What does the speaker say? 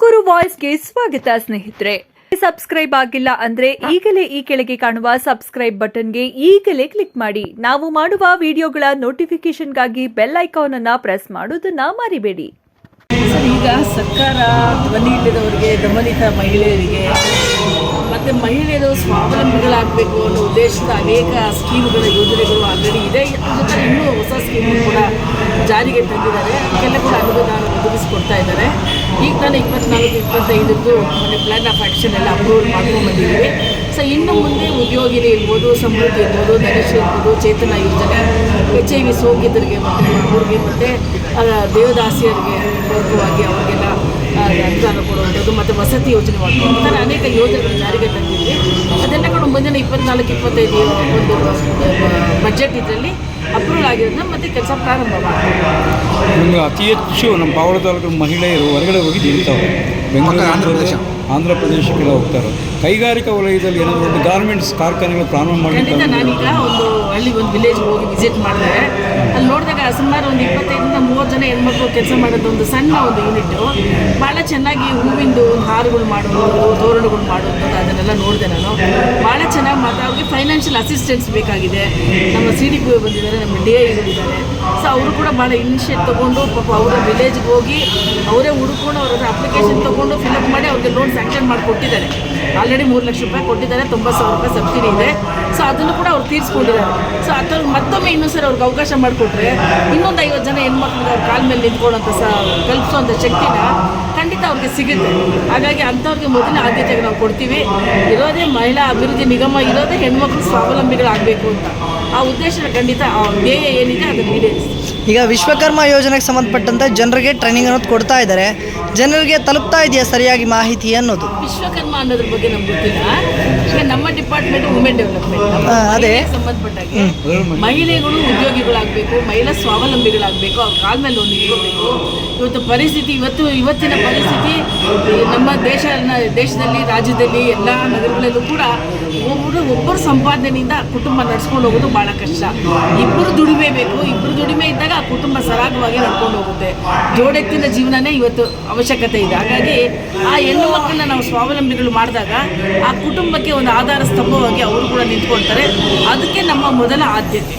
ತುಮಕೂರು ವಾಯ್ಸ್ಗೆ ಸ್ವಾಗತ ಸ್ನೇಹಿತರೆ. ಸಬ್ಸ್ಕ್ರೈಬ್ ಆಗಿಲ್ಲ ಅಂದ್ರೆ ಈಗಲೇ ಈ ಕೆಳಗೆ ಕಾಣುವ ಸಬ್ಸ್ಕ್ರೈಬ್ ಬಟನ್ಗೆ ಈಗಲೇ ಕ್ಲಿಕ್ ಮಾಡಿ. ನಾವು ಮಾಡುವ ವಿಡಿಯೋಗಳ ನೋಟಿಫಿಕೇಶನ್ಗಾಗಿ ಬೆಲ್ ಐಕಾನ್ ಅನ್ನ ಪ್ರೆಸ್ ಮಾಡೋದನ್ನ ಮರಿಬೇಡಿ. ಈಗ ಸರ್ಕಾರ ಧ್ವನಿ ಇಲ್ಲದವರಿಗೆ, ದಮನಿತ ಮಹಿಳೆಯರಿಗೆ ಮತ್ತು ಮಹಿಳೆಯರು ಸ್ವಾವಲಂಬಿಗಳಾಗಬೇಕು ಅನ್ನೋ ಉದ್ದೇಶದ ಅನೇಕ ಸ್ಕೀಮ್ಗಳ ಯೋಜನೆಗಳು ಆಲ್ರೆಡಿ ಇದೆ. ಅದ್ರ ಜೊತೆ ಇನ್ನೂ ಹೊಸ ಸ್ಕೀಮು ಕೂಡ ಜಾರಿಗೆ ತಂದಿದ್ದಾರೆ. ಅದಕ್ಕೆಲ್ಲ ಕೂಡ ಅನುದಾನ ಒದಗಿಸ್ಕೊಡ್ತಾ ಇದ್ದಾರೆ. ಈಗ ನಾನು 24-25 ಮೊನ್ನೆ ಪ್ಲ್ಯಾನ್ ಆಫ್ ಆ್ಯಕ್ಷನ್ ಎಲ್ಲ ಅಪ್ರೂವಲ್ ಮಾಡ್ಕೊಂಡ್ಬಂದಿದ್ದೀವಿ. ಸೊ ಇನ್ನು ಮುಂದೆ ಉದ್ಯೋಗಿನಿ ಇರ್ಬೋದು, ಸಮೃದ್ಧಿ ಇರ್ಬೋದು, ಧನುಷ್ ಇರ್ಬೋದು, ಚೇತನ ಯೋಜನೆ, HIV ಸೋಂಕಿತರಿಗೆ ಮತ್ತು ಅವ್ರಿಗೆ ಮತ್ತು ದೇವದಾಸಿಯರಿಗೆ ಪೂರ್ವಕವಾಗಿ ಅವರಿಗೆಲ್ಲ ಅನುದಾನ ಕೊಡುವಂಥದ್ದು ಮತ್ತು ವಸತಿ ಯೋಜನೆ ಮಾಡ್ಕೊಂಡು ಈ ಥರ ಅನೇಕ ಯೋಜನೆಗಳು ಜಾರಿಗೆ ತಂದಿದ್ವಿ. ಅದೆಲ್ಲ ಕೂಡ ಮುಂದಿನ 24-25 ಒಂದು ಬಜೆಟ್ ಇದರಲ್ಲಿ ಅಪ್ರೂವಲ್ ಆಗಿರೋದನ್ನ ಮತ್ತು ಕೆಲಸ ಪ್ರಾರಂಭ ಮಾಡ್ತೀವಿ. ನಮಗೆ ಅತಿ ಹೆಚ್ಚು ನಮ್ಮ ಪಾವಡ ತಾಲೂಕಿನ ಮಹಿಳೆಯರು ಹೊರಗಡೆ ಹೋಗಿ ದುಡಿತಾವೆ. ಬೆಂಗಳೂರು, ಆಂಧ್ರ ಪ್ರದೇಶಕ್ಕೆಲ್ಲ ಹೋಗ್ತಾರೆ. ಕೈಗಾರಿಕಾ ವಲಯದಲ್ಲಿ ಏನಾದರೂ ಒಂದು ಗಾರ್ಮೆಂಟ್ಸ್ ಕಾರ್ಖಾನೆಗಳು ಪ್ರಾರಂಭ ಮಾಡಿ. ಖಂಡಿತ ನಾನೀಗ ಒಂದು ಒಂದು ವಿಲೇಜ್ಗೆ ಹೋಗಿ ವಿಸಿಟ್ ಮಾಡಿದೆ. ಅಲ್ಲಿ ನೋಡಿದಾಗ ಸುಮಾರು ಒಂದು 25-30 ಜನ ಹೆಣ್ಮಕ್ಳು ಕೆಲಸ ಮಾಡೋದು ಒಂದು ಸಣ್ಣ ಒಂದು ಯೂನಿಟ್ಟು ಭಾಳ ಚೆನ್ನಾಗಿ ಹೂವಿಂದು ಹಾರಗಳು ಮಾಡುವಂಥದ್ದು, ತೋರಣಗಳು ಮಾಡುವಂಥದ್ದು ಅದನ್ನೆಲ್ಲ ನೋಡಿದೆ ನಾನು. ಭಾಳ ಚೆನ್ನಾಗಿ ಅವ್ರಿಗೆ ಫೈನಾನ್ಷಿಯಲ್ ಅಸಿಸ್ಟೆನ್ಸ್ ಬೇಕಾಗಿದೆ. ನಮ್ಮ CDP ಬಂದಿದ್ದಾರೆ, ನಮ್ಮ DIಗಳಿದ್ದಾರೆ. ಸೊ ಅವರು ಕೂಡ ಭಾಳ ಇನಿಷಿಯೇಟ್ ತೊಗೊಂಡು ಪಾಪ ಅವರ ವಿಲೇಜ್ಗೆ ಹೋಗಿ ಅವರೇ ಹುಡುಕೊಂಡು ಅವ್ರ ಅಪ್ಲಿಕೇಶನ್ ತೊಗೊಂಡು ಫಿಲಪ್ ಮಾಡಿ ಅವ್ರಿಗೆ ಲೋನ್ ಸ್ಯಾಂಕ್ಷನ್ ಮಾಡಿಕೊಟ್ಟಿದ್ದಾರೆ. ಆಲ್ರೆಡಿ 3 ಲಕ್ಷ ರೂಪಾಯಿ ಕೊಟ್ಟಿದ್ದಾರೆ, 90,000 ರೂಪಾಯಿ ಸಬ್ಸಿಡಿ ಇದೆ. ಸೊ ಅದನ್ನು ಕೂಡ ಅವ್ರು ತೀರಿಸ್ಕೊಂಡಿದ್ದಾರೆ. ಸೊ ಅದ್ರಲ್ಲಿ ಮತ್ತೊಮ್ಮೆ ಇನ್ನೊಂದು ಸರಿ ಅವ್ರಿಗೆ ಅವಕಾಶ ಮಾಡಿಕೊಟ್ರೆ ಇನ್ನೊಂದು 50 ಜನ ಹೆಣ್ಮಕ್ಳಿಗೆ ಅವ್ರ ಕಾಲ ಮೇಲೆ ನಿಂತ್ಕೊಳ್ಳೋಂಥ ಕಲ್ಪಿಸೋಂಥ ಶಕ್ತಿನ ಖಂಡಿತ ಅವ್ರಿಗೆ ಸಿಗುತ್ತೆ. ಹಾಗಾಗಿ ಅಂಥವ್ರಿಗೆ ಮೊದಲ ಆದ್ಯತೆಗೆ ನಾವು ಕೊಡ್ತೀವಿ. ಇರೋದೇ ಮಹಿಳಾ ಅಭಿವೃದ್ಧಿ ನಿಗಮ ಇರೋದೇ ಹೆಣ್ಮಕ್ಳು ಸ್ವಾವಲಂಬಿಗಳಾಗಬೇಕು ಅಂತ. ಆ ಉದ್ದೇಶನ ಖಂಡಿತ ಆ ಧ್ಯೇಯ ಏನಿದೆ ಅದನ್ನು ಈಡೇರಿಸ್ತೀವಿ. ಈಗ ವಿಶ್ವಕರ್ಮ ಯೋಜನೆಗೆ ಸಂಬಂಧಪಟ್ಟಂತೆ ಜನರಿಗೆ ಟ್ರೈನಿಂಗ್ ಅನ್ನೋದು ಕೊಡ್ತಾ ಇದ್ದಾರೆ. ಜನರಿಗೆ ತಲುಪ್ತಾ ಇದೆಯಾ ಸರಿಯಾಗಿ ಮಾಹಿತಿ ಅನ್ನೋದು? ವಿಶ್ವಕರ್ಮ ಅನ್ನೋದ್ರ ಬಗ್ಗೆ ನಮ್ಗೆ ಗೊತ್ತಿಲ್ಲ. ಈಗ ನಮ್ಮ ಡಿಪಾರ್ಟ್ಮೆಂಟ್ ವುಮೆನ್ ಡೆವಲಪ್ಮೆಂಟ್ ಅದೇ ಸಂಬಂಧಪಟ್ಟಾಗೆ ಮಹಿಳೆಗಳು ಉದ್ಯೋಗಿಗಳಾಗಬೇಕು, ಮಹಿಳಾ ಸ್ವಾವಲಂಬಿಗಳಾಗಬೇಕು, ಅವ್ರ ಕಾಲ ಮೇಲೆ ಒಂದು ನಿಂತ್ಕೋಬೇಕು. ಇವತ್ತು ಪರಿಸ್ಥಿತಿ ಇವತ್ತಿನ ಪರಿಸ್ಥಿತಿ ನಮ್ಮ ದೇಶದಲ್ಲಿ, ರಾಜ್ಯದಲ್ಲಿ, ಎಲ್ಲ ನಗರಗಳಲ್ಲೂ ಕೂಡ ಒಬ್ಬರು ಸಂಪಾದನೆಯಿಂದ ಕುಟುಂಬ ನಡೆಸ್ಕೊಂಡು ಹೋಗೋದು ಭಾಳ ಕಷ್ಟ. ಇಬ್ಬರು ದುಡಿಮೆ ಬೇಕು. ಇಬ್ಬರು ದುಡಿಮೆ ಇದ್ದಾಗ ಆ ಕುಟುಂಬ ಸರಾಗವಾಗಿ ನಡ್ಕೊಂಡು ಹೋಗುತ್ತೆ. ಜೋಡೆತ್ತಿನ ಜೀವನನೇ ಇವತ್ತು ಅವಶ್ಯಕತೆ ಇದೆ. ಹಾಗಾಗಿ ಆ ಹೆಣ್ಣು ಮಕ್ಕಳನ್ನ ನಾವು ಸ್ವಾವಲಂಬಿಗಳು ಮಾಡಿದಾಗ ಆ ಕುಟುಂಬಕ್ಕೆ ಒಂದು ಆಧಾರ ಸ್ತಂಭವಾಗಿ ಅವರು ಕೂಡ ನಿಂತ್ಕೊಳ್ತಾರೆ. ಅದಕ್ಕೆ ನಮ್ಮ ಮೊದಲ ಆದ್ಯತೆ.